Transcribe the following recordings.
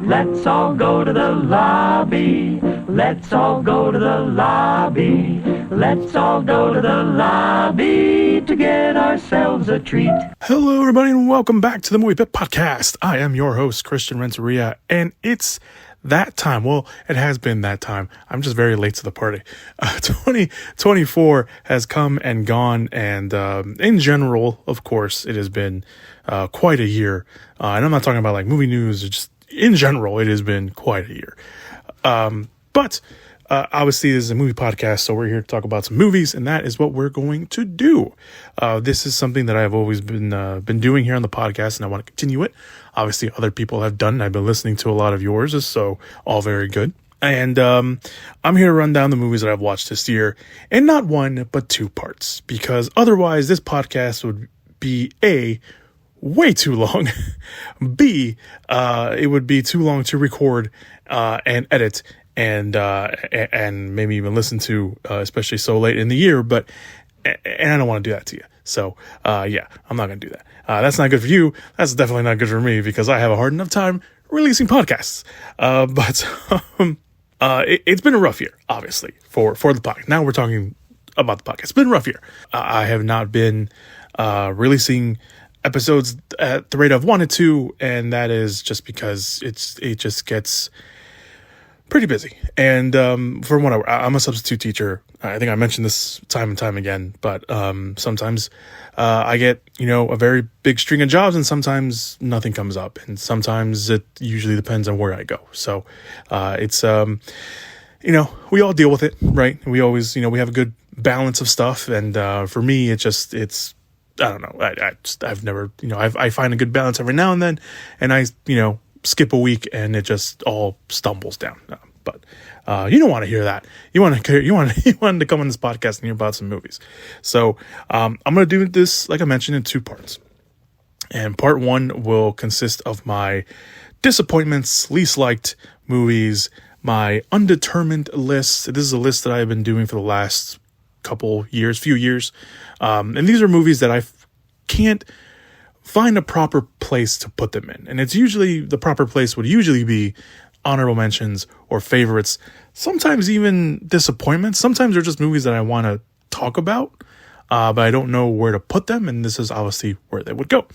Let's all go to the lobby. Let's all go to the lobby. Let's all go to the lobby to get ourselves a treat. Hello, everybody, and welcome back to the Movie Pit Podcast. I am your host, Christian Renteria, and it's that time. Well, it has been that time. I'm just very late to the party. 2024 has come and gone, and in general, of course, it has been quite a year. And I'm not talking about like movie news, just in general, it has been quite a year. But obviously, this is a movie podcast, so we're here to talk about some movies, and that is what we're going to do. This is something that I've always been doing here on the podcast, and I want to continue it. Obviously, other people have done, and I've been listening to a lot of yours, so all very good. And I'm here to run down the movies that I've watched this year, in not one, but two parts, because otherwise this podcast would be A, way too long, B, it would be too long to record and edit, and maybe even listen to, especially so late in the year, and I don't want to do that to you. So, yeah, I'm not going to do that. That's not good for you. That's definitely not good for me because I have a hard enough time releasing podcasts. But it's been a rough year, obviously, for the podcast. Now we're talking about the podcast. It's been a rough year. I have not been releasing episodes at the rate I've wanted to, and that is just because it just gets pretty busy. And for one hour, I'm a substitute teacher. I think I mentioned this time and time again, but sometimes I get, a very big string of jobs, and sometimes nothing comes up, and sometimes it usually depends on where I go. So it's we all deal with it, right? We always, we have a good balance of stuff, and for me, it's I don't know. I've never, I find a good balance every now and then, and I, skip a week and it just all stumbles down. But you don't want to hear that. You want to come on this podcast and hear about some movies. So I'm going to do this, like I mentioned, in two parts. And part one will consist of my disappointments, least liked movies, my undetermined list. This is a list that I've been doing for the last few years. And these are movies that I can't find a proper place to put them in. And it's usually, the proper place would usually be honorable mentions or favorites, sometimes even disappointments. Sometimes they're just movies that I want to talk about, but I don't know where to put them. And this is obviously where they would go.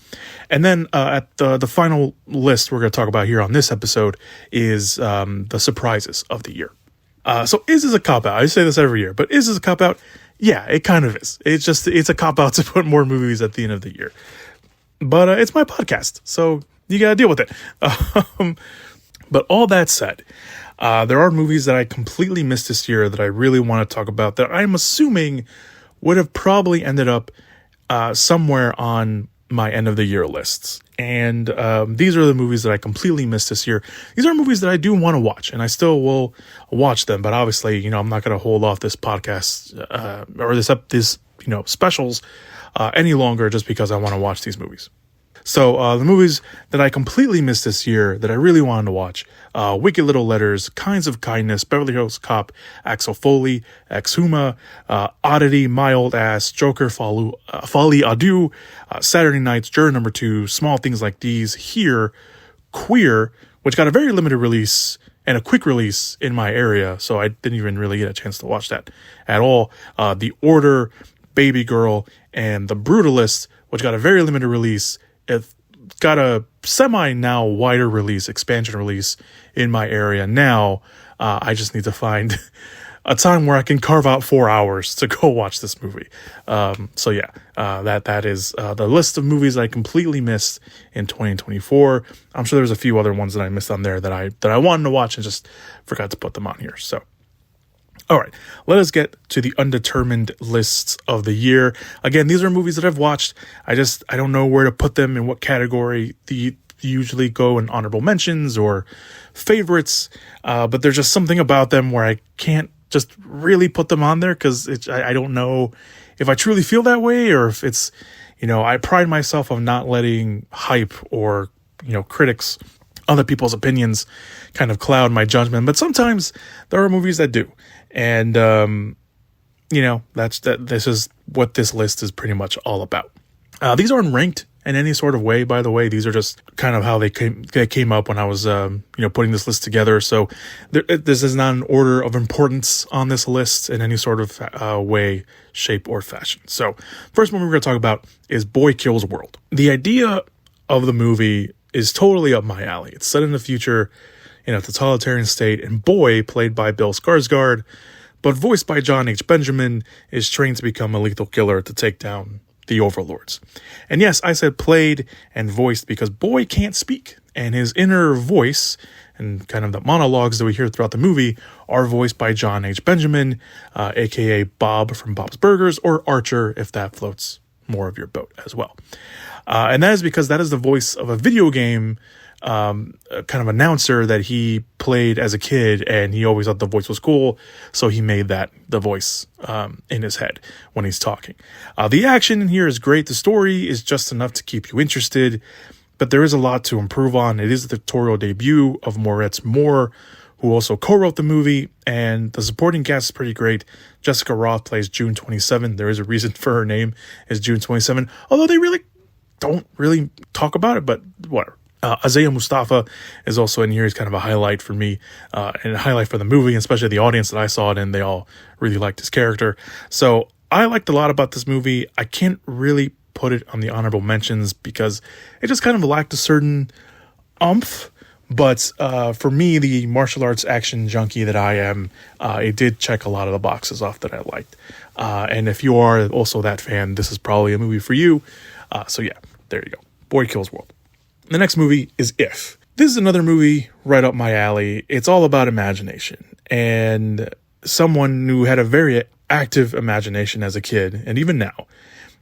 And then at the final list we're going to talk about here on this episode is the surprises of the year. So is this a cop-out? I say this every year, but is this a cop-out? Yeah, it kind of is. It's a cop-out to put more movies at the end of the year. But it's my podcast, so you got to deal with it. But all that said, there are movies that I completely missed this year that I really want to talk about that I'm assuming would have probably ended up somewhere on my end of the year lists. And these are the movies that I completely missed this year. These are movies that I do want to watch, and I still will watch them. But obviously, I'm not going to hold off this podcast or this specials any longer just because I want to watch these movies. So the movies that I completely missed this year that I really wanted to watch: Wicked Little Letters, Kinds of Kindness, Beverly Hills Cop, Axel Foley, Exhuma, Oddity, My Old Ass, Joker, Folly Ado, Saturday Nights, Juror Number 2, Small Things Like These, Here, Queer, which got a very limited release and a quick release in my area, so I didn't even really get a chance to watch that at all. The Order, Baby Girl, and The Brutalist, which got a very limited release. It got a now wider release, expansion release in my area. Now, I just need to find a time where I can carve out 4 hours to go watch this movie. So yeah, that is the list of movies I completely missed in 2024. I'm sure there's a few other ones that I missed on there that I wanted to watch and just forgot to put them on here. So, all right, let us get to the undetermined lists of the year. Again, these are movies that I've watched. I don't know where to put them, in what category. They usually go in honorable mentions or favorites, but there's just something about them where I can't just really put them on there because I don't know if I truly feel that way or if it's, I pride myself on not letting hype or, critics, other people's opinions kind of cloud my judgment. But sometimes there are movies that do. And, this is what this list is pretty much all about. These are unranked in any sort of way, by the way. These are just kind of how they came up when I was, putting this list together. So this is not an order of importance on this list in any sort of way, shape, or fashion. So first one we're going to talk about is Boy Kills World. The idea of the movie is totally up my alley. It's set in the future in a totalitarian state, and Boy, played by Bill Skarsgård, but voiced by John H. Benjamin, is trained to become a lethal killer to take down the overlords. And yes, I said played and voiced because Boy can't speak, and his inner voice and kind of the monologues that we hear throughout the movie are voiced by John H. Benjamin, aka Bob from Bob's Burgers, or Archer, if that floats more of your boat as well. And that is because that is the voice of a video game kind of announcer that he played as a kid, and he always thought the voice was cool, so he made that the voice in his head when he's talking. The action in here is great. The story is just enough to keep you interested, but there is a lot to improve on. It is the directorial debut of Moritz Moore, who also co-wrote the movie, and the supporting cast is pretty great. Jessica Roth plays June 27. There is a reason for her name is June 27, although they really don't really talk about it, but whatever. Isaiah Mustafa is also in here. He's kind of a highlight for me, and a highlight for the movie, especially the audience that I saw it in. They all really liked his character. So I liked a lot about this movie. I can't really put it on the honorable mentions because it just kind of lacked a certain oomph. But for me, the martial arts action junkie that I am, it did check a lot of the boxes off that I liked. And if you are also that fan, this is probably a movie for you. So yeah, there you go. Boy Kills World. The next movie is If. This is another movie right up my alley. It's all about imagination, and someone who had a very active imagination as a kid, and even now.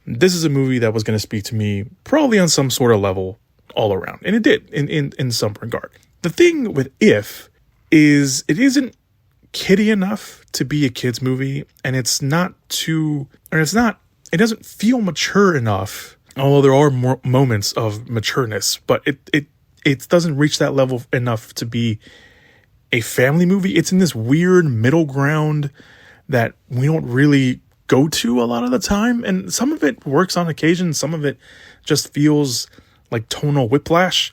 This is a movie that was going to speak to me probably on some sort of level all around, and it did in some regard. The thing with If is it isn't kiddie enough to be a kid's movie, and it doesn't feel mature enough. Although there are more moments of matureness, but it doesn't reach that level enough to be a family movie. It's in this weird middle ground that we don't really go to a lot of the time. And some of it works on occasion. Some of it just feels like tonal whiplash.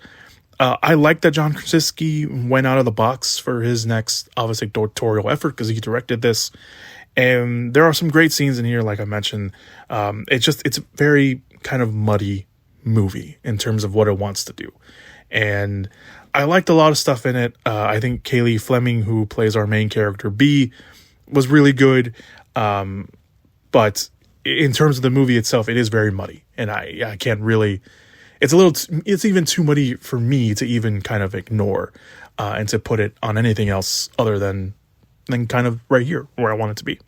I like that John Krasinski went out of the box for his next, obviously, directorial effort because he directed this. And there are some great scenes in here, like I mentioned. It's very kind of muddy movie in terms of what it wants to do, and I liked a lot of stuff in it. I think Kaylee Fleming, who plays our main character B, was really good, but in terms of the movie itself, it is very muddy, and I can't really, it's even too muddy for me to even kind of ignore and to put it on anything else other than kind of right here where I want it to be.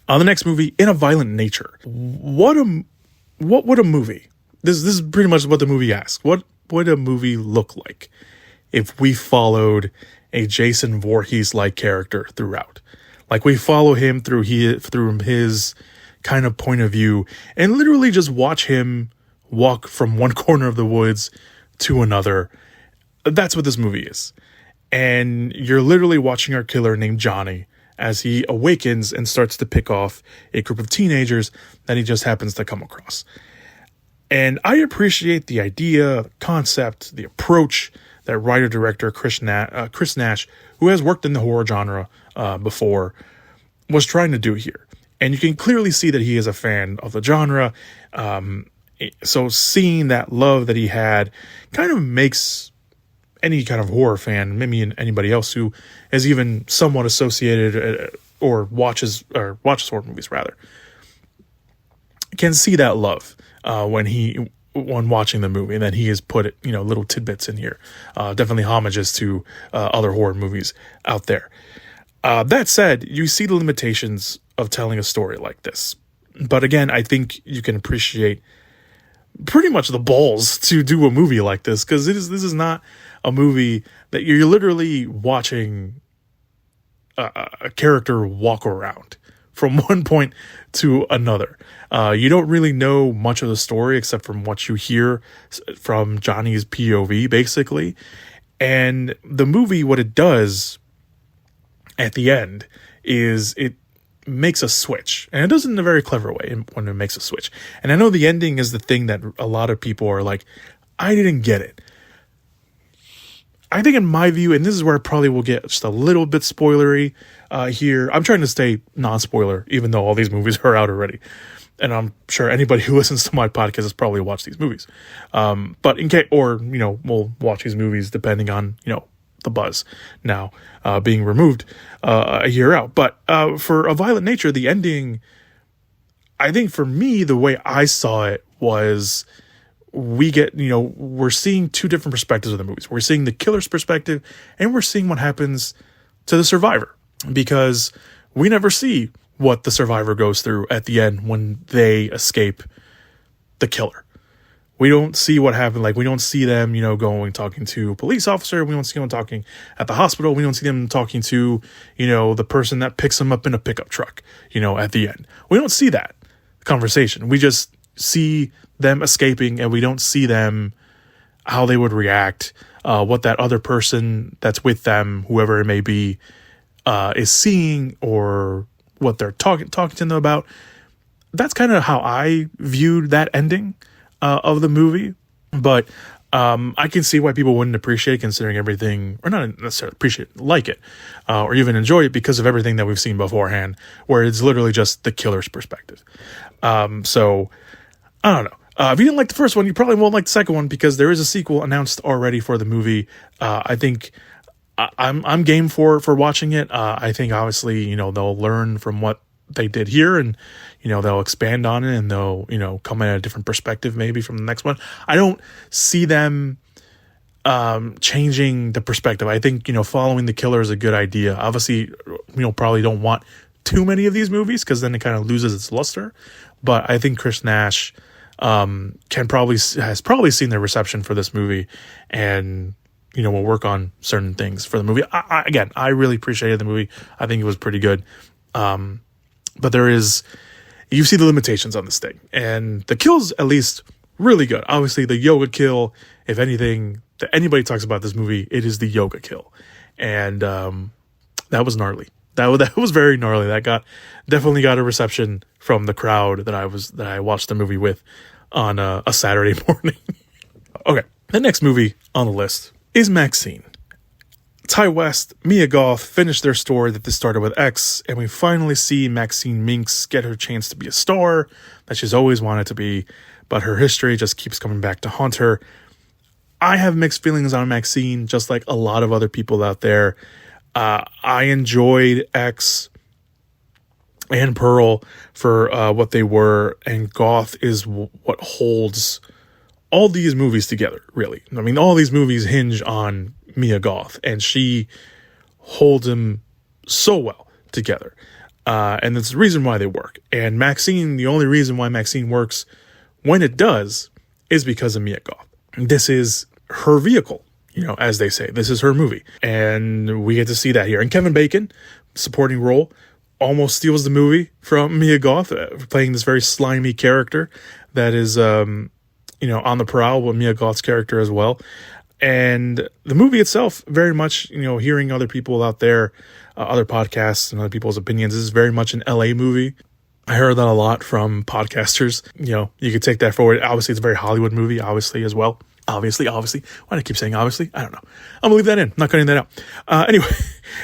On the next movie, In a Violent Nature. What would a movie, this is pretty much what the movie asks. What would a movie look like if we followed a Jason Voorhees-like character throughout? Like we follow him through his kind of point of view and literally just watch him walk from one corner of the woods to another. That's what this movie is. And you're literally watching our killer named Johnny as he awakens and starts to pick off a group of teenagers that he just happens to come across. And I appreciate the idea, the concept, the approach that writer-director Chris Nash, who has worked in the horror genre before, was trying to do here. And you can clearly see that he is a fan of the genre. So seeing that love that he had kind of makes any kind of horror fan, maybe anybody else who is even somewhat associated or watches horror movies rather, can see that love when watching the movie, and then he has put little tidbits in here, definitely homages to other horror movies out there. That said, you see the limitations of telling a story like this, but again, I think you can appreciate pretty much the balls to do a movie like this, because this is not a movie that you're literally watching a character walk around from one point to another. You don't really know much of the story except from what you hear from Johnny's POV, basically. And the movie, what it does at the end is makes a switch, and it does it in a very clever way when it makes a switch. And I know the ending is the thing that a lot of people are like, I didn't get it. I think in my view, and this is where I probably will get just a little bit spoilery here. I'm trying to stay non-spoiler, even though all these movies are out already. And I'm sure anybody who listens to my podcast has probably watched these movies. But in case, or, we'll watch these movies depending on, the buzz now being removed a year out. But for A Violent Nature, the ending, I think for me, the way I saw it was we get, we're seeing two different perspectives of the movies. We're seeing the killer's perspective, and we're seeing what happens to the survivor, because we never see what the survivor goes through at the end when they escape the killer. We don't see what happened. Like, we don't see them, going, talking to a police officer. We don't see them talking at the hospital. We don't see them talking to, the person that picks them up in a pickup truck, at the end. We don't see that conversation. We just see them escaping, and we don't see them, how they would react, what that other person that's with them, whoever it may be, is seeing, or what they're talking to them about. That's kind of how I viewed that ending of the movie. But I can see why people wouldn't appreciate it, considering everything, or not necessarily appreciate it, like it, or even enjoy it, because of everything that we've seen beforehand, where it's literally just the killer's perspective. So I don't know. If you didn't like the first one, you probably won't like the second one, because there is a sequel announced already for the movie. I think I'm game for watching it. I think obviously, they'll learn from what they did here, and, they'll expand on it, and they'll, come at a different perspective maybe from the next one. I don't see them changing the perspective. I think, following the killer is a good idea. Obviously, probably don't want too many of these movies, because then it kind of loses its luster. But I think Chris Nash has probably seen the reception for this movie, and we'll work on certain things for the movie. I really appreciated the movie. I think it was pretty good. But you see the limitations on this thing, and the kill's at least really good. Obviously, the yoga kill, if anything, that anybody talks about this movie, it is the yoga kill. And that was gnarly. That was very gnarly. That definitely got a reception from the crowd that I watched the movie with on a Saturday morning. Okay, the next movie on the list is Maxine. Ty West, Mia Goth finished their story that they started with X, and we finally see Maxine Minks get her chance to be a star that she's always wanted to be, but her history just keeps coming back to haunt her. I have mixed feelings on Maxine, just like a lot of other people out there. I enjoyed X and Pearl for what they were, and Goth is what holds all these movies together, really. I mean, all these movies hinge on Mia Goth, and she holds them so well together. And that's the reason why they work. And Maxine, the only reason why Maxine works when it does is because of Mia Goth. This is her vehicle, as they say. This is her movie. And we get to see that here. And Kevin Bacon, supporting role, almost steals the movie from Mia Goth, playing this very slimy character that is, on the prowl with Mia Goth's character as well. And the movie itself, very much, hearing other people out there, other podcasts and other people's opinions, this is very much an LA movie. I heard that a lot from podcasters. You could take that forward. Obviously, it's a very Hollywood movie, obviously, as well. Obviously. Why do I keep saying obviously? I don't know. I'm gonna leave that in. I'm not cutting that out.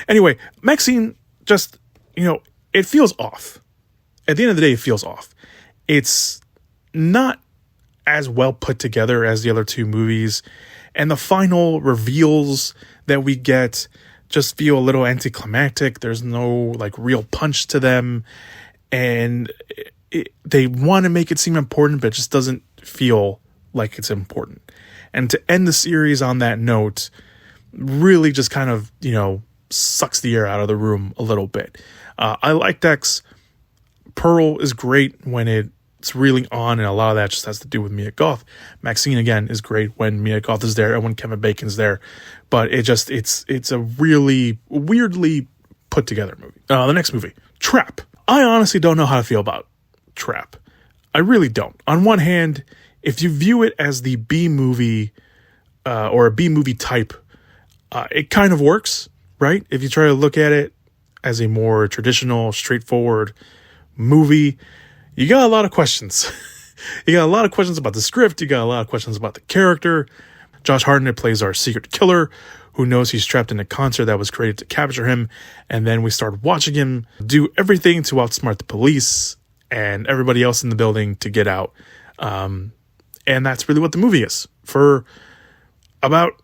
Anyway, Maxine just, it feels off. At the end of the day, it feels off. It's not as well put together as the other two movies. And the final reveals that we get just feel a little anticlimactic. There's no real punch to them. And they want to make it seem important, but it just doesn't feel like it's important. And to end the series on that note really just kind of, sucks the air out of the room a little bit. I liked X. Pearl is great when it's really on, and a lot of that just has to do with Mia Goth. Maxine, again, is great when Mia Goth is there and when Kevin Bacon's there. But it's a really weirdly put together movie. The next movie, Trap. I honestly don't know how to feel about Trap. I really don't. On one hand, if you view it as the B movie or a B movie type, it kind of works, right? If you try to look at it as a more traditional, straightforward movie, you got a lot of questions. You got a lot of questions about the script. You got a lot of questions about the character. Josh Hartnett plays our secret killer who knows he's trapped in a concert that was created to capture him. And then we start watching him do everything to outsmart the police and everybody else in the building to get out. And that's really what the movie is. For about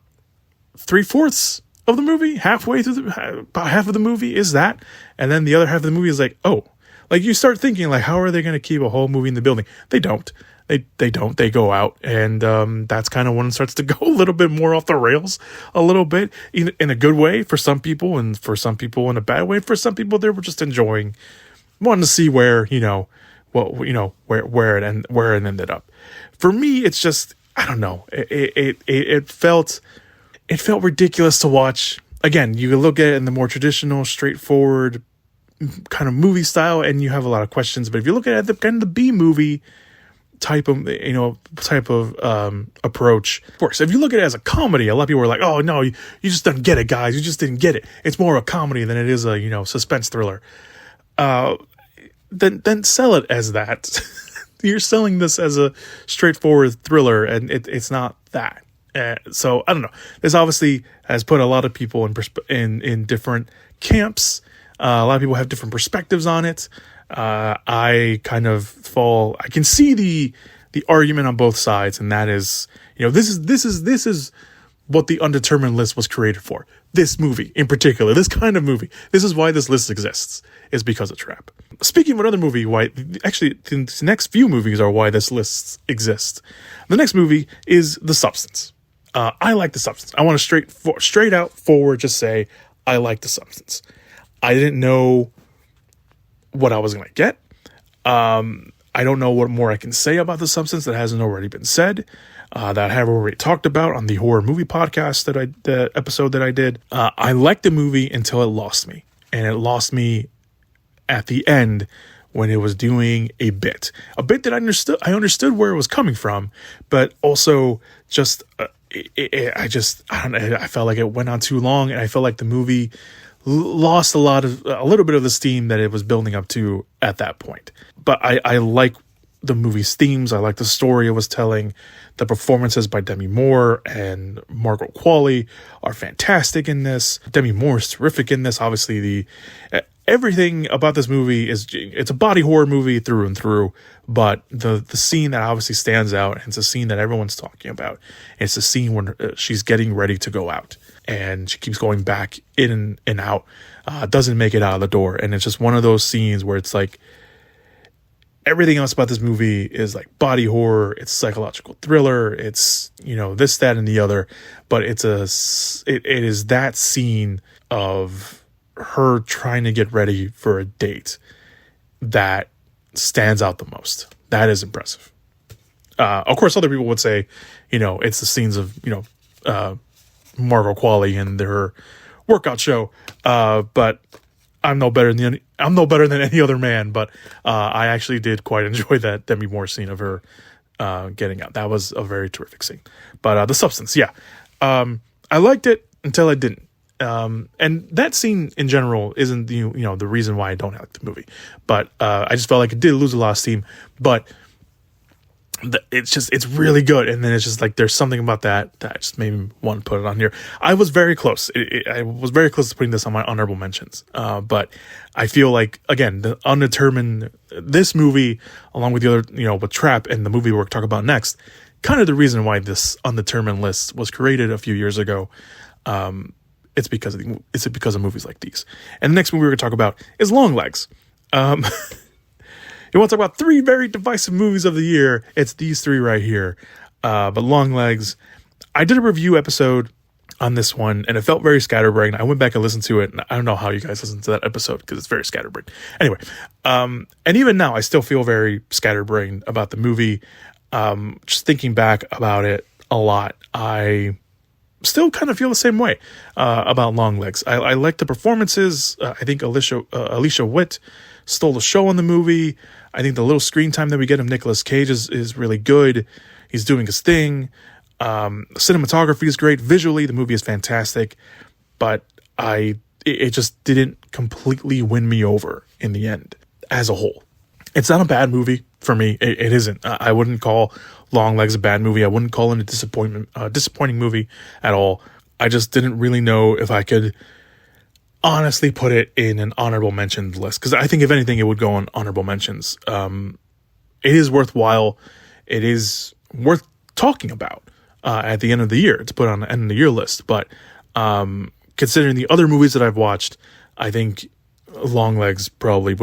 3/4 of the movie, halfway through about half of the movie is that. And then the other half of the movie is like, oh, like you start thinking like, how are they going to keep a whole movie in the building? They don't. They don't. They go out, and that's kind of when it starts to go a little bit more off the rails, a little bit in a good way for some people, and for some people in a bad way. For some people, they were just enjoying, wanting to see where where it ended up. For me, it's just I don't know. It felt ridiculous to watch. Again, you look at it in the more traditional, straightforward kind of movie style, and you have a lot of questions. But if you look at it, the kind of the B movie type of approach. Of course, if you look at it as a comedy, a lot of people are like, "Oh no, you just didn't get it, guys. You just didn't get it. It's more a comedy than it is a suspense thriller." Then sell it as that. You're selling this as a straightforward thriller, and it's not that. So I don't know. This obviously has put a lot of people in different camps. A lot of people have different perspectives on it. I can see the argument on both sides, and that is, this is what the Undetermined list was created for. This movie in particular, this kind of movie. This is why this list exists, is because of Trap. Speaking of another movie, the next few movies are why this list exists. The next movie is The Substance. I like The Substance. I want to straight out forward just say I like The Substance. I didn't know what I was going to get. I don't know what more I can say about The Substance that hasn't already been said, that I have already talked about on the horror movie podcast the episode that I did. I liked the movie until it lost me, and it lost me at the end when it was doing a bit that I understood where it was coming from, but also just I don't know. I felt like it went on too long, and I felt like the movie lost a little bit of the steam that it was building up to at that point. But I like the movie's themes. I like the story it was telling. The performances by Demi Moore and Margot Qualley are fantastic in this. Demi Moore is terrific in this. Obviously, everything about this movie it's a body horror movie through and through. But the scene that obviously stands out, and it's a scene that everyone's talking about. It's the scene when she's getting ready to go out, and she keeps going back in and out, doesn't make it out of the door. And it's just one of those scenes where it's like everything else about this movie is like body horror, it's psychological thriller, it's this, that, and the other, but it is that scene of her trying to get ready for a date that stands out the most. That is impressive. Of course, other people would say, it's the scenes of Margot Qualley and their workout show, but I'm no better than any other man. But I actually did quite enjoy that Demi Moore scene of her getting out. That was a very terrific scene. But The Substance, yeah, I liked it until I didn't. And that scene in general isn't the reason why I don't like the movie. But I just felt like it did lose a lot of steam. But it's really good, and then it's just like there's something about that just made me want to put it on here. I was very close. I was very close to putting this on my honorable mentions, but I feel like, again, the Undetermined, this movie, along with the other, with Trap and the movie we're talking about next, kind of the reason why this Undetermined list was created a few years ago. It's because of movies like these. And the next movie we're going to talk about is Longlegs. You want to talk about 3 very divisive movies of the year? It's these 3 right here. But Longlegs, I did a review episode on this one, and it felt very scatterbrained. I went back and listened to it, and I don't know how you guys listened to that episode because it's very scatterbrained. Anyway, and even now, I still feel very scatterbrained about the movie. Just thinking back about it a lot, I still kind of feel the same way about Longlegs. I like the performances. I think Alicia Witt stole the show on the movie. I think the little screen time that we get of Nicolas Cage is really good. He's doing his thing. Cinematography is great. Visually, the movie is fantastic. But it just didn't completely win me over in the end as a whole. It's not a bad movie for me. It isn't. I wouldn't call Longlegs a bad movie. I wouldn't call it a disappointing movie at all. I just didn't really know if I could honestly put it in an honorable mention list, because I think if anything, it would go on honorable mentions. It is worthwhile. It is worth talking about at the end of the year to put on the end of the year list. But considering the other movies that I've watched, I think Longlegs probably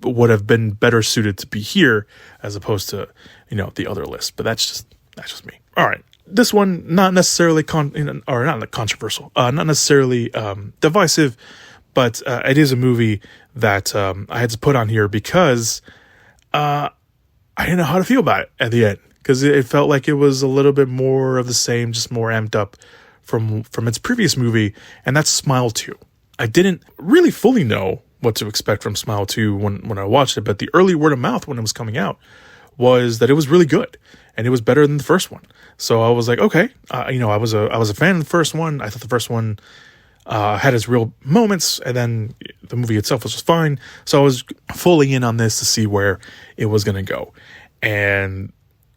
would have been better suited to be here as opposed to, the other list. But that's just me. All right. This one, not necessarily not controversial, not necessarily divisive, but it is a movie that I had to put on here because I didn't know how to feel about it at the end, because it felt like it was a little bit more of the same, just more amped up from its previous movie, and that's Smile 2. I didn't really fully know what to expect from Smile 2 when I watched it, but the early word of mouth when it was coming out was that it was really good and it was better than the first one. So I was like, okay, I was a fan of the first one. I thought the first one had its real moments, and then the movie itself was just fine. So I was fully in on this to see where it was going to go, and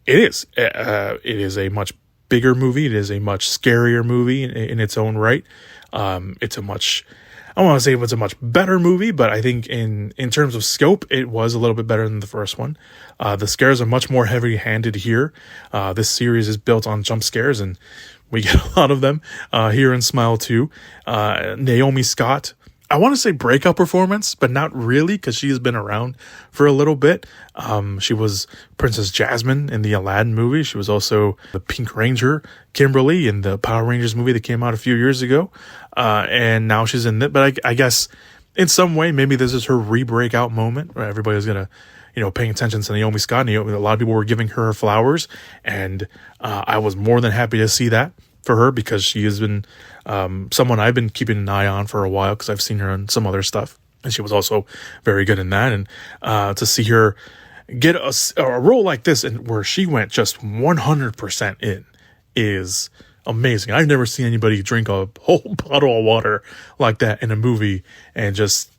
it is. It is a much bigger movie. It is a much scarier movie in its own right. It's a much, I don't want to say it was a much better movie, but I think in terms of scope, it was a little bit better than the first one. The scares are much more heavy-handed here. This series is built on jump scares, and we get a lot of them here in Smile 2. Naomi Scott, I want to say breakout performance, but not really, because she has been around for a little bit. She was Princess Jasmine in the Aladdin movie. She was also the Pink Ranger, Kimberly, in the Power Rangers movie that came out a few years ago. And now she's in it. But I guess in some way, maybe this is her re-breakout moment where everybody's going to, paying attention to Naomi Scott. A lot of people were giving her flowers, and I was more than happy to see that for her, because she has been someone I've been keeping an eye on for a while, because I've seen her in some other stuff, and she was also very good in that. And to see her get a role like this, and where she went just 100% in, is amazing. I've never seen anybody drink a whole bottle of water like that in a movie and just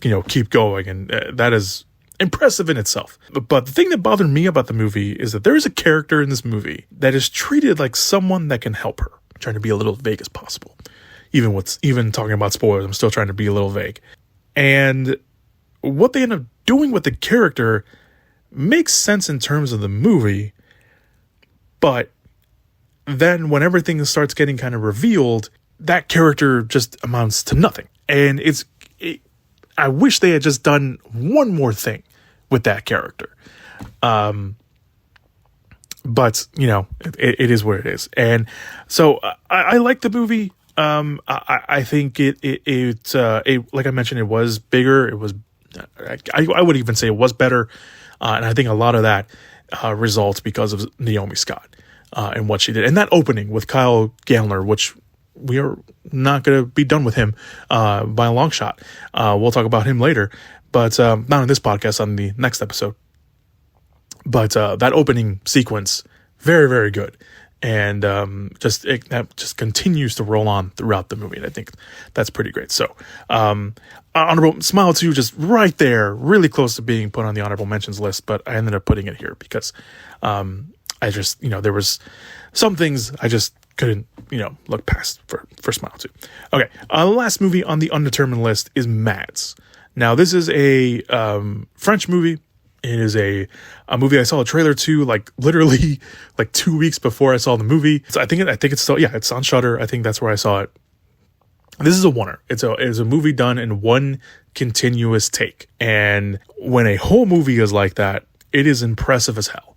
keep going, and that is impressive in itself. But the thing that bothered me about the movie is that there is a character in this movie that is treated like someone that can help her. I'm trying to be a little vague as possible. Even talking about spoilers, I'm still trying to be a little vague. And what they end up doing with the character makes sense in terms of the movie, but then when everything starts getting kind of revealed, that character just amounts to nothing. And I wish they had just done one more thing with that character. But, it is what it is. And so I like the movie. I think it like I mentioned, it was bigger. It was, I would even say it was better. And I think a lot of that results because of Naomi Scott and what she did. And that opening with Kyle Gallner, which we are not going to be done with him by a long shot. We'll talk about him later, but not on this podcast, on the next episode. But that opening sequence, very, very good. And that just continues to roll on throughout the movie. And I think that's pretty great. So honorable Smile 2, just right there, really close to being put on the honorable mentions list. But I ended up putting it here because I just, there was some things I just couldn't, look past for Smile 2. Okay, the last movie on the Undetermined list is Mads. Now, this is a French movie. It is a movie I saw a trailer to, literally 2 weeks before I saw the movie. So I think it's still, it's on Shudder. I think that's where I saw it. This is a oneer. It's a movie done in one continuous take. And when a whole movie is like that, it is impressive as hell.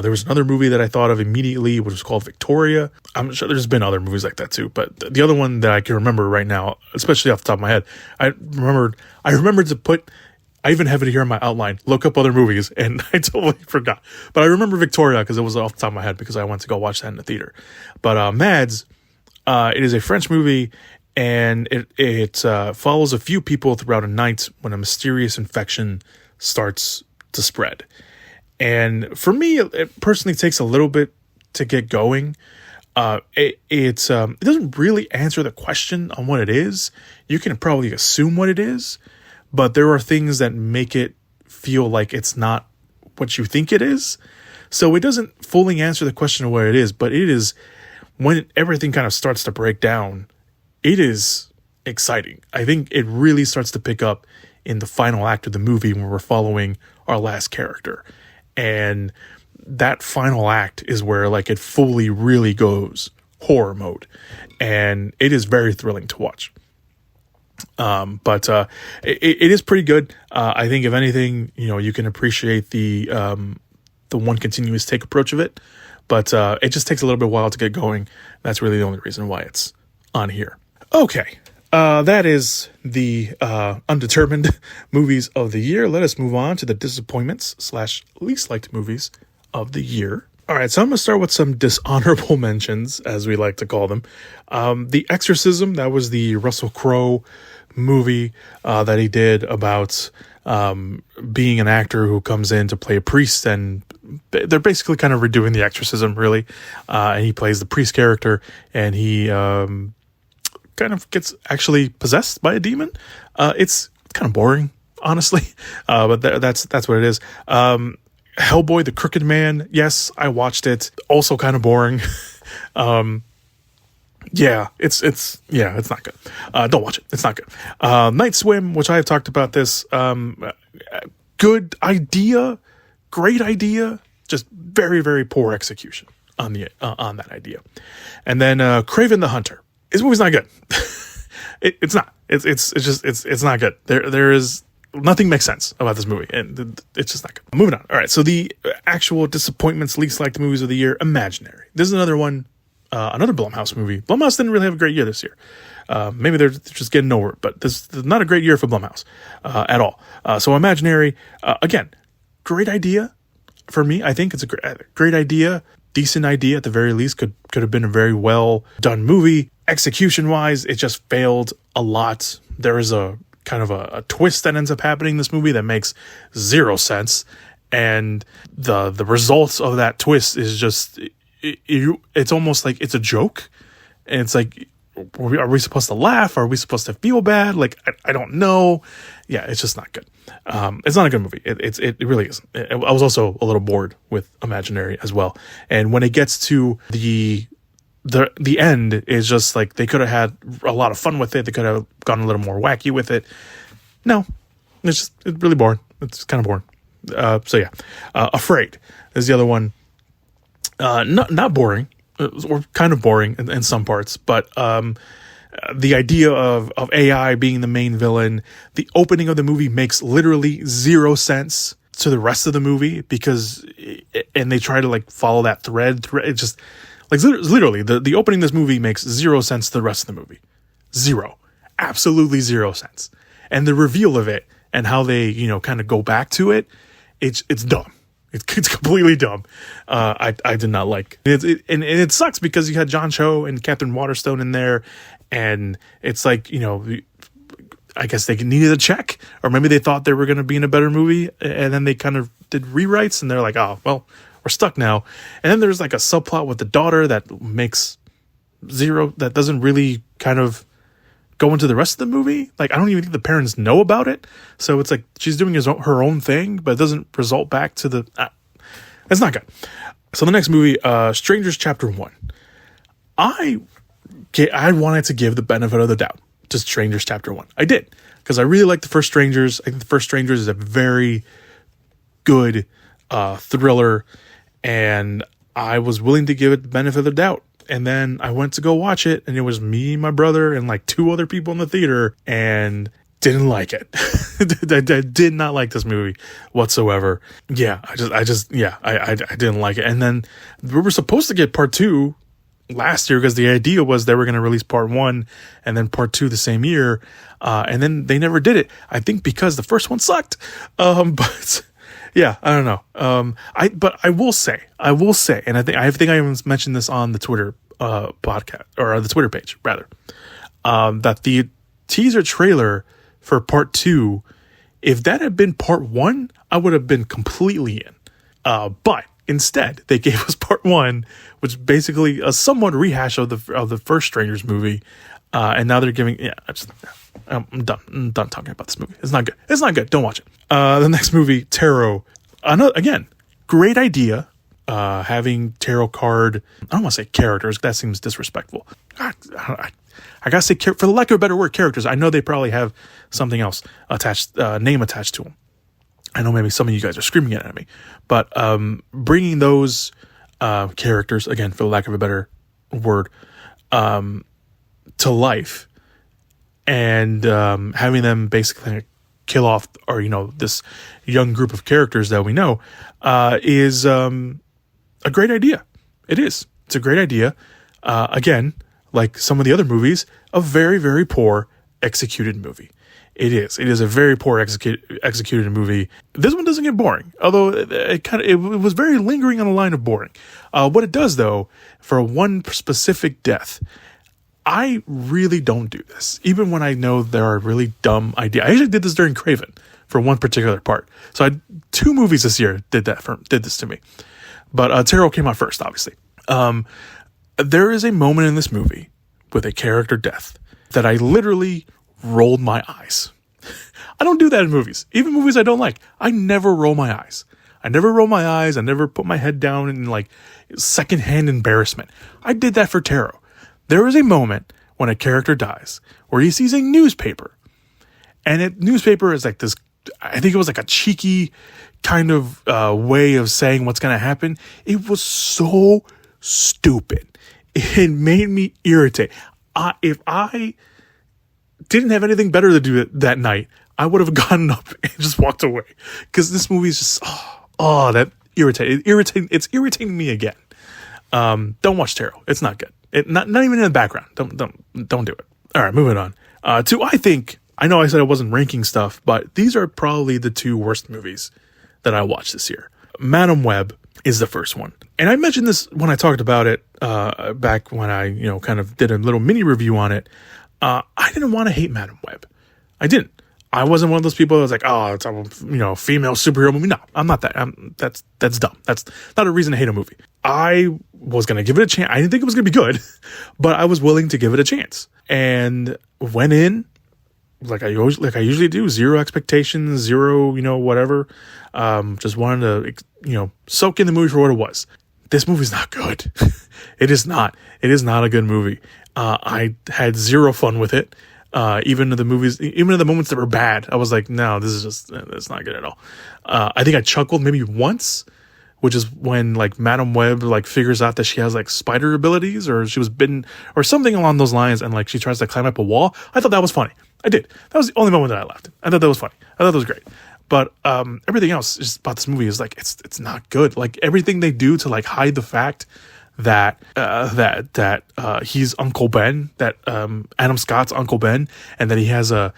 There was another movie that I thought of immediately, which was called Victoria. I'm sure there's been other movies like that too, but the other one that I can remember right now, especially off the top of my head, I remembered to put, I even have it here in my outline, look up other movies, and I totally forgot. But I remember Victoria because it was off the top of my head because I went to go watch that in the theater. But Mads, it is a French movie, and it follows a few people throughout a night when a mysterious infection starts to spread. And for me, it personally takes a little bit to get going. It doesn't really answer the question on what it is. You can probably assume what it is, but there are things that make it feel like it's not what you think it is. So it doesn't fully answer the question of what it is, but it is, when everything kind of starts to break down, it is exciting. I think it really starts to pick up in the final act of the movie when we're following our last character. And that final act is where like it fully really goes horror mode. And it is very thrilling to watch. But it is pretty good. I think if anything, you can appreciate the one continuous take approach of it, but it just takes a little bit while to get going. That's really the only reason why it's on here. Okay. That is the Undetermined movies of the year. Let us move on to the disappointments / least liked movies of the year. All right, so I'm going to start with some dishonorable mentions, as we like to call them. The Exorcism, that was the Russell Crowe movie that he did about being an actor who comes in to play a priest, and they're basically kind of redoing The Exorcism, really. And he plays the priest character, and he kind of gets actually possessed by a demon. It's kind of boring, honestly, but that's what it is. Hellboy, the Crooked Man. Yes, I watched it. Also kind of boring. Yeah, it's not good. Don't watch it. It's not good. Night Swim, which I have talked about this. Good idea, great idea, just very, very poor execution on that idea. And then Kraven the Hunter. This movie's not good. It's not. It's not good. There is nothing makes sense about this movie, and it's just not good. Moving on. All right, so the actual disappointments, least liked movies of the year. Imaginary. This is another one. Another Blumhouse movie. Blumhouse didn't really have a great year this year. Maybe they're just getting nowhere, but this is not a great year for Blumhouse at all. So Imaginary, again, great idea for me. I think it's a great idea, decent idea at the very least. Could have been a very well done movie. Execution wise, it just failed a lot. There is a kind of a twist that ends up happening in this movie that makes zero sense, and the results of that twist is just. It's almost like it's a joke, and it's like, are we supposed to laugh? Are we supposed to feel bad? Like, I don't know. Yeah, it's just not good. It's not a good movie. It really isn't. I was also a little bored with Imaginary as well. And when it gets to the end, is just like they could have had a lot of fun with it. They could have gone a little more wacky with it. No, it's really boring. It's kind of boring. So yeah, Afraid is the other one. Not boring, or kind of boring in some parts, but the idea of AI being the main villain, the opening of the movie makes literally zero sense to the rest of the movie, and they try to like follow that thread. It just like literally the opening of this movie makes zero sense to the rest of the movie. Zero, absolutely zero sense. And the reveal of it and how they kind of go back to it, it's dumb. It's completely dumb. I did not like it. And it sucks because you had John Cho and Catherine Waterstone in there, and it's like, I guess they needed a check, or maybe they thought they were going to be in a better movie, and then they kind of did rewrites, and they're like, oh, well, we're stuck now. And then there's like a subplot with the daughter that makes zero, that doesn't really kind of go into the rest of the movie. Like, I don't even think the parents know about it. So it's like she's doing her own thing, but it doesn't result back to the... it's not good. So the next movie, Strangers Chapter 1. I wanted to give the benefit of the doubt to Strangers Chapter 1. I did, because I really liked the first Strangers. I think the first Strangers is a very good thriller, and I was willing to give it the benefit of the doubt. And then I went to go watch it, and it was me, my brother, and like 2 other people in the theater, and didn't like it. I did not like this movie whatsoever. Yeah, I didn't like it. And then we were supposed to get part 2 last year, because the idea was they were going to release part 1 and then part 2 the same year. And then they never did it. I think because the first one sucked. But yeah, I don't know. But I will say, and I think I mentioned this on the Twitter podcast, or the Twitter page rather, that the teaser trailer for part 2, if that had been part 1, I would have been completely in. But Instead, they gave us part 1, which is basically a somewhat rehash of the first Strangers movie. And now they're giving, I'm done. I'm done talking about this movie. It's not good. It's not good. Don't watch it. The next movie, Tarot. Again, great idea. Having tarot card, I don't want to say characters. That seems disrespectful. I gotta say, for the lack of a better word, characters. I know they probably have something else attached, name attached to them. I know maybe some of you guys are screaming at me, but bringing those characters, again, for the lack of a better word, to life, and having them basically kill off, or this young group of characters that we know, is a great idea. It is. It's a great idea. Again, like some of the other movies, a very, very poor executed movie. It is. It is a very poor executed movie. This one doesn't get boring, although it was very lingering on the line of boring. What it does, though, for one specific death, I really don't do this, even when I know there are really dumb ideas. I actually did this during Craven for one particular part. So 2 movies this year did this to me. But Tarot came out first, obviously. There is a moment in this movie with a character death that I literally rolled my eyes. I don't do that in movies. Even movies I don't like. I never roll my eyes. I never put my head down in like secondhand embarrassment. I did that for Tarot. There is a moment when a character dies where he sees a newspaper. And a newspaper is like this, I think it was like a cheeky kind of way of saying what's going to happen. It was so stupid. It made me irritate. If I didn't have anything better to do that night, I would have gotten up and just walked away, because this movie is just that irritating. It's irritating me again. Don't watch Tarot. It's not good. Not even in the background. Don't do it. All right, moving on. I know I said I wasn't ranking stuff, but these are probably the 2 worst movies that I watched this year. Madam Web is the first one. And I mentioned this when I talked about it back when I, kind of did a little mini review on it. I didn't want to hate Madam Web. I didn't. I wasn't one of those people that was like, oh, it's a female superhero movie. No, I'm not that. That's dumb. That's not a reason to hate a movie. I was going to give it a chance. I didn't think it was going to be good, but I was willing to give it a chance, and went in like I usually do. 0 expectations, 0, whatever. Just wanted to, soak in the movie for what it was. This movie's not good. It is not. It is not a good movie. I had 0 fun with it. Even in the moments that were bad, I was like, no, this is just, it's not good at all. I think I chuckled maybe once, which is when like Madam Web like figures out that she has like spider abilities, or she was bitten or something along those lines, and like she tries to climb up a wall. I thought that was funny. I did. That was the only moment that I laughed. I thought that was funny. I thought that was great. But everything else is about this movie is like it's not good. Like everything they do to like hide the fact that he's Uncle Ben, that Adam Scott's Uncle Ben, and that he has a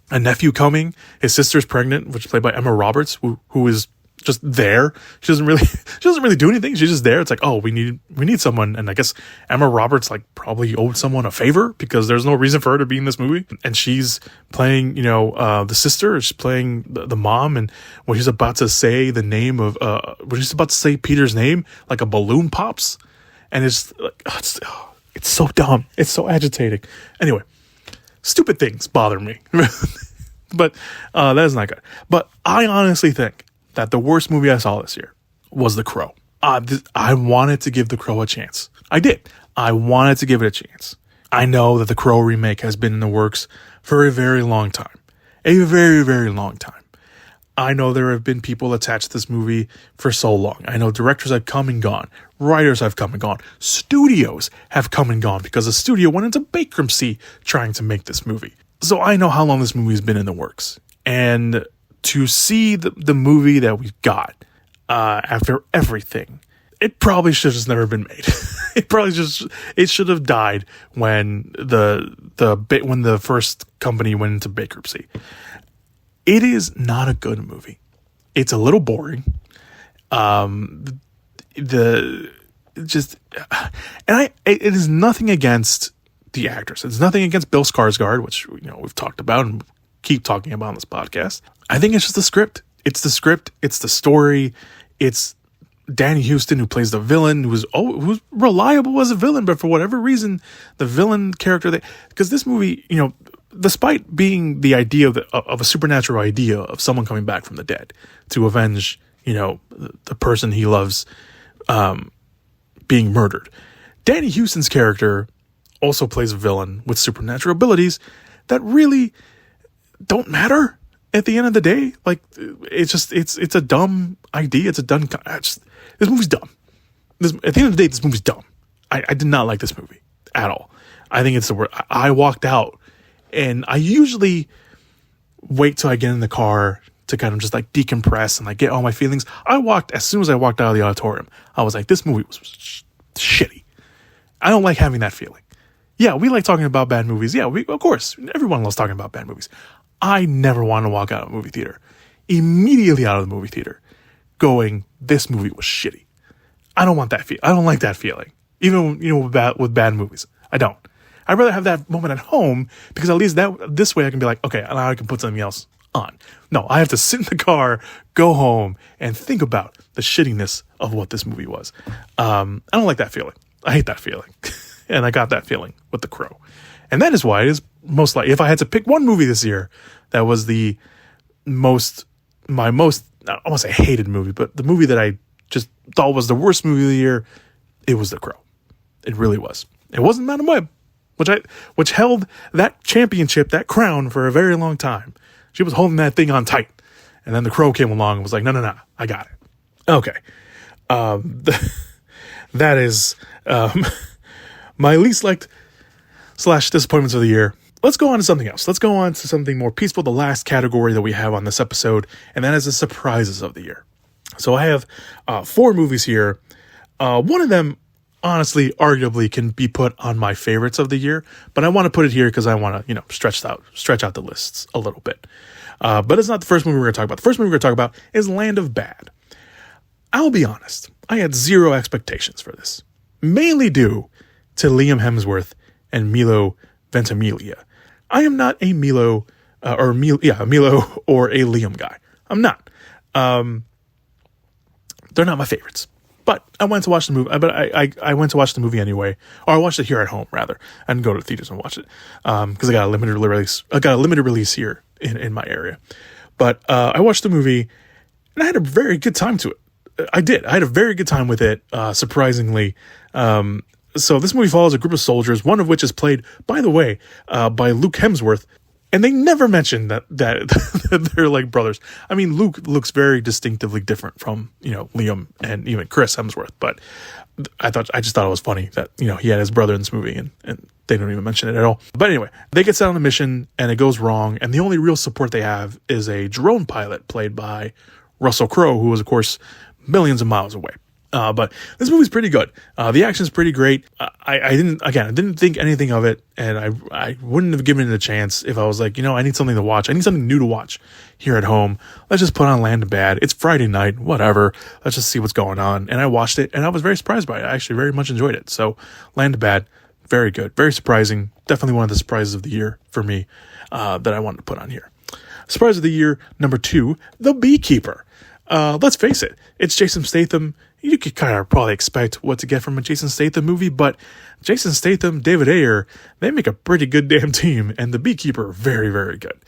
nephew coming. His sister's pregnant, which is played by Emma Roberts, who is just there. She doesn't really do anything. She's just there. It's like, oh, we need someone. And I guess Emma Roberts like probably owed someone a favor, because there's no reason for her to be in this movie. And she's playing, the sister. She's playing the mom. And when she's about to say the name of, when she's about to say Peter's name, like a balloon pops. And it's like, it's so dumb. It's so agitating. Anyway, stupid things bother me. But that is not good. But I honestly think that the worst movie I saw this year was The Crow. I wanted to give The Crow a chance. I did. I wanted to give it a chance. I know that The Crow remake has been in the works for a very long time. A very, very long time. I know there have been people attached to this movie for so long. I know directors have come and gone. Writers have come and gone. Studios have come and gone, because the studio went into bankruptcy trying to make this movie. So I know how long this movie has been in the works. And to see the movie that we've got after everything, it probably should have just never been made. It should have died when the first company went into bankruptcy. It is not a good movie. It's a little boring. It is nothing against the actors. It's nothing against Bill Skarsgård, which we've talked about and keep talking about on this podcast. I think it's just the script. It's the script. It's the story. It's Danny Houston, who plays the villain, who's reliable as a villain, but for whatever reason, the villain character because this movie, despite being the idea of a supernatural idea of someone coming back from the dead to avenge, the person he loves, being murdered, Danny Houston's character also plays a villain with supernatural abilities that really don't matter at the end of the day. Like, it's a dumb idea. It's a dumb. This movie's dumb. At the end of the day, this movie's dumb. I did not like this movie at all. I think it's the word. I walked out, and I usually wait till I get in the car to kind of just like decompress and like get all my feelings. As soon as I walked out of the auditorium, I was like, this movie was shitty. I don't like having that feeling. Yeah, we like talking about bad movies. Yeah, of course, everyone loves talking about bad movies. I never want to walk out of a movie theater, immediately out of the movie theater, going, this movie was shitty. I don't want that feel. I don't like that feeling. Even, with bad movies. I don't. I'd rather have that moment at home, because at least this way I can be like, okay, now I can put something else on. No, I have to sit in the car, go home, and think about the shittiness of what this movie was. I don't like that feeling. I hate that feeling. And I got that feeling with The Crow. And that is why it is most likely, if I had to pick one movie this year that was I don't want to say hated movie, but the movie that I just thought was the worst movie of the year, it was The Crow. It really was. It wasn't Madam Web, which held that championship, that crown, for a very long time. She was holding that thing on tight. And then The Crow came along and was like, no, I got it. Okay. That is my least liked / disappointments of the year. Let's go on to something else. Let's go on to something more peaceful, the last category that we have on this episode, and that is the surprises of the year. So I have 4 movies here. One of them, honestly, arguably can be put on my favorites of the year, but I want to put it here because I want to, stretch out the lists a little bit. But it's not the first movie we're going to talk about. The first movie we're going to talk about is Land of Bad. I'll be honest, I had zero expectations for this, mainly due to Liam Hemsworth and Milo Ventimiglia. I am not a Milo or a Liam guy. I'm not. They're not my favorites. But I went to watch the movie. But I went to watch the movie anyway, or I watched it here at home rather. I didn't go to the theaters and watch it because I got a limited release. I got a limited release here in my area. But I watched the movie and I had a very good time to it. I did. I had a very good time with it, surprisingly. So this movie follows a group of soldiers, one of which is played, by the way, by Luke Hemsworth. And they never mention that they're like brothers. I mean, Luke looks very distinctively different from, Liam and even Chris Hemsworth. But I just thought it was funny that, he had his brother in this movie and they don't even mention it at all. But anyway, they get sent on a mission and it goes wrong. And the only real support they have is a drone pilot played by Russell Crowe, who was, of course, millions of miles away. But this movie's pretty good. The action's pretty great. I didn't think anything of it, and I wouldn't have given it a chance if I was like, I need something to watch. I need something new to watch here at home. Let's just put on Land of Bad. It's Friday night, whatever. Let's just see what's going on. And I watched it, and I was very surprised by it. I actually very much enjoyed it. So Land of Bad, very good, very surprising. Definitely one of the surprises of the year for me that I wanted to put on here. Surprise of the year number 2, The Beekeeper. Let's face it, it's Jason Statham. You could kind of probably expect what to get from a Jason Statham movie, but Jason Statham, David Ayer, they make a pretty good damn team, and The Beekeeper, very, very good.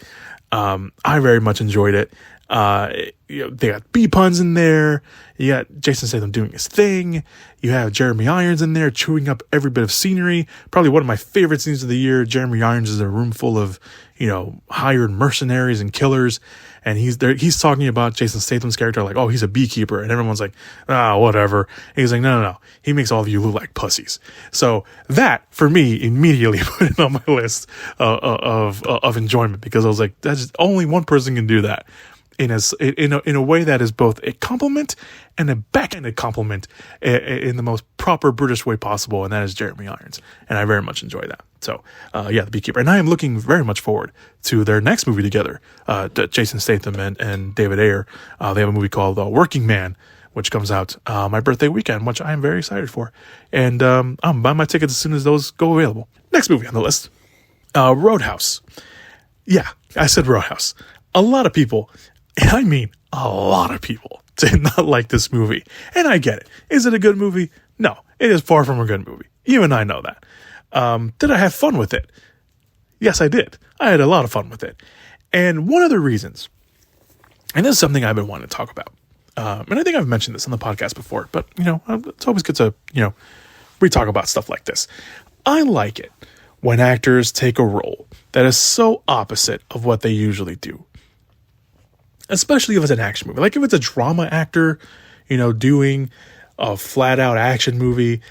I very much enjoyed it. They got bee puns in there. You got Jason Statham doing his thing. You have Jeremy Irons in there chewing up every bit of scenery. Probably one of my favorite scenes of the year. Jeremy Irons is in a room full of, hired mercenaries and killers. And he's talking about Jason Statham's character like, oh, he's a beekeeper. And everyone's like, whatever. And he's like, no. He makes all of you look like pussies. So that, for me, immediately put it on my list of enjoyment, because I was like, that's just, only one person can do that in a way that is both a compliment and a backhanded compliment in the most proper British way possible. And that is Jeremy Irons. And I very much enjoy that. So, The Beekeeper. And I am looking very much forward to their next movie together, Jason Statham and David Ayer. They have a movie called Working Man, which comes out my birthday weekend, which I am very excited for. And I'm buying my tickets as soon as those go available. Next movie on the list, Roadhouse. Yeah, I said Roadhouse. A lot of people, and I mean a lot of people, to not like this movie. And I get it. Is it a good movie? No, it is far from a good movie. Even I know that. Did I have fun with it? Yes, I did. I had a lot of fun with it. And one of the reasons, and this is something I've been wanting to talk about, and I think I've mentioned this on the podcast before, but, it's always good to, re-talk about stuff like this. I like it when actors take a role that is so opposite of what they usually do. Especially if it's an action movie. Like if it's a drama actor, doing a flat out action movie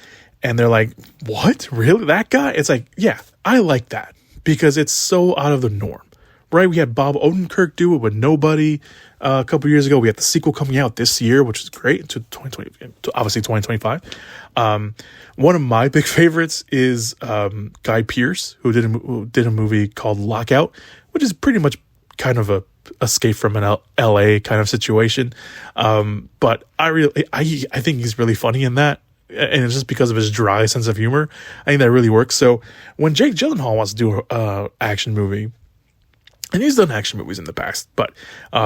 and they're like, what? Really? That guy? It's like, yeah, I like that because it's so out of the norm, right? We had Bob Odenkirk do it with Nobody a couple years ago. We had the sequel coming out this year, which is great, into 2020, obviously 2025. One of my big favorites is Guy Pearce, who did a movie called Lockout, which is pretty much kind of a escape from an LA kind of situation. But I think he's really funny in that. And it's just because of his dry sense of humor. I think that really works. So when Jake Gyllenhaal wants to do an action movie, and he's done action movies in the past, but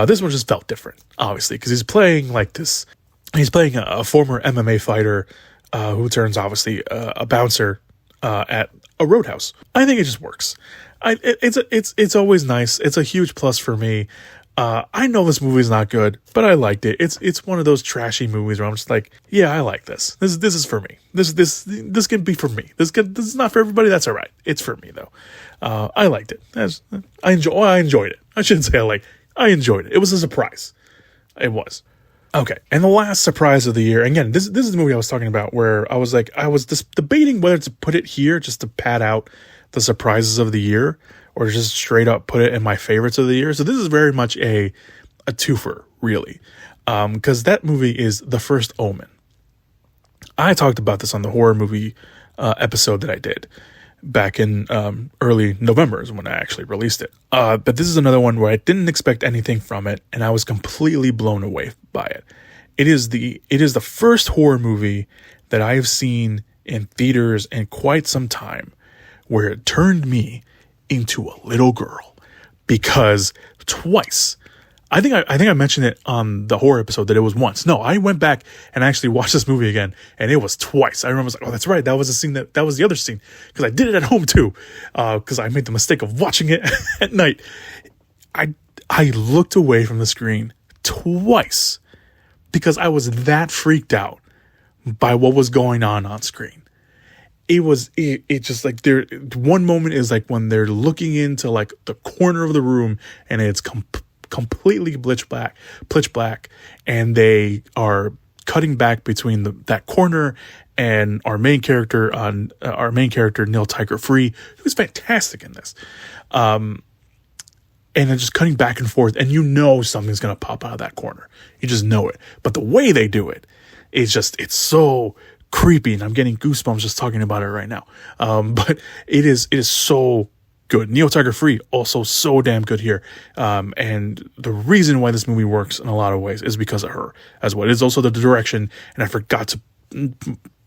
this one just felt different, obviously, because he's playing a former MMA fighter who turns, obviously, a bouncer at a roadhouse. I think it just works. It's always nice. It's a huge plus for me. I know this movie's not good, but I liked it. It's one of those trashy movies where I'm just like, yeah, I like this. This is for me. This can be for me. This is not for everybody. That's all right. It's for me though. I liked it. I enjoyed it. I shouldn't say I enjoyed it. It was a surprise. It was. Okay, and the last surprise of the year. Again, this is the movie I was talking about where I was debating whether to put it here just to pad out the surprises of the year, or just straight up put it in my favorites of the year. So this is very much a twofer, really, because that movie is The First Omen. I talked about this on the horror movie episode that I did back in early November is when I actually released it. But this is another one where I didn't expect anything from it, and I was completely blown away by it. It is the first horror movie that I have seen in theaters in quite some time where it turned me into a little girl, because twice, I think I mentioned it on the horror episode that it was once. No, I went back and actually watched this movie again, and it was twice. I remember I was like, oh, that's right. That was the scene that was the other scene, because I did it at home too, because I made the mistake of watching it at night. I looked away from the screen twice because I was that freaked out by what was going on screen. It just like one moment is like when they're looking into like the corner of the room and it's completely pitch black, and they are cutting back between that corner and our main character Neil Tiger Free, who's fantastic in this. And then just cutting back and forth, and something's going to pop out of that corner. You just know it. But the way they do it is it's so creepy, and I'm getting goosebumps just talking about it right now. But it is so good. Neil Tiger Free also so damn good here. And the reason why this movie works in a lot of ways is because of her as well. It is also the direction, and I forgot to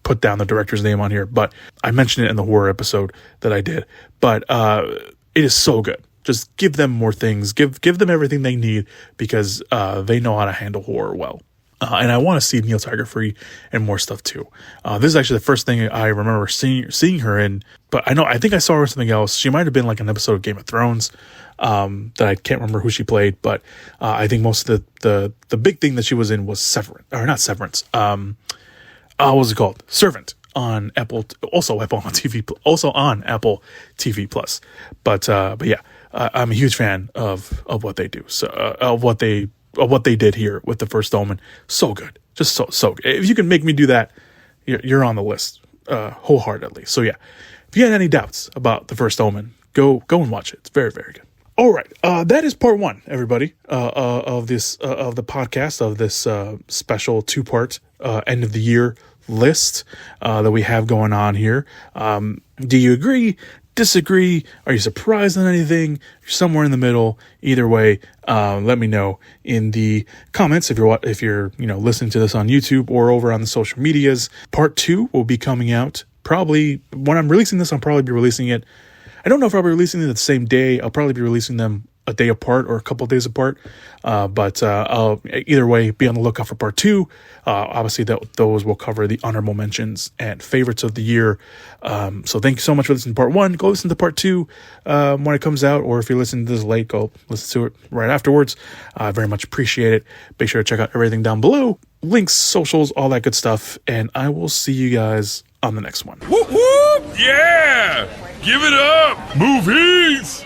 put down the director's name on here, but I mentioned it in the horror episode that I did. But it is so good. Just give them more things. Give them everything they need, because they know how to handle horror well. And I want to see Neil Tiger Free and more stuff too. This is actually the first thing I remember seeing her in. But I think I saw her in something else. She might have been like an episode of Game of Thrones that I can't remember who she played. But I think most of the big thing that she was in was Severance, or not Severance. What was it called? Servant on Apple, also Apple on TV, also on Apple TV Plus. But yeah, I'm a huge fan of what they do. So of what they did here with The First Omen. So good. Just so good. If you can make me do that, you're on the list wholeheartedly. So yeah, if you had any doubts about The First Omen, go and watch it. It's very, very good. All right. That is part one, everybody, of the podcast, of this special 2-part end of the year list that we have going on here. Do you agree? Disagree? Are you surprised on anything? You're somewhere in the middle. Either way, let me know in the comments if you're listening to this on YouTube or over on the social medias. Part 2 will be coming out probably when I'm releasing this. I'll probably be releasing it. I don't know if I'll be releasing it the same day. I'll probably be releasing them a day apart or a couple of days apart. But I'll either way be on the lookout for part 2. Obviously, those will cover the honorable mentions and favorites of the year. So thank you so much for listening to part 1. Go listen to part 2 when it comes out, or if you're listening to this late, go listen to it right afterwards. I very much appreciate it. Make sure to check out everything down below. Links, socials, all that good stuff. And I will see you guys on the next one. Whoop whoop! Yeah! Give it up! Movies!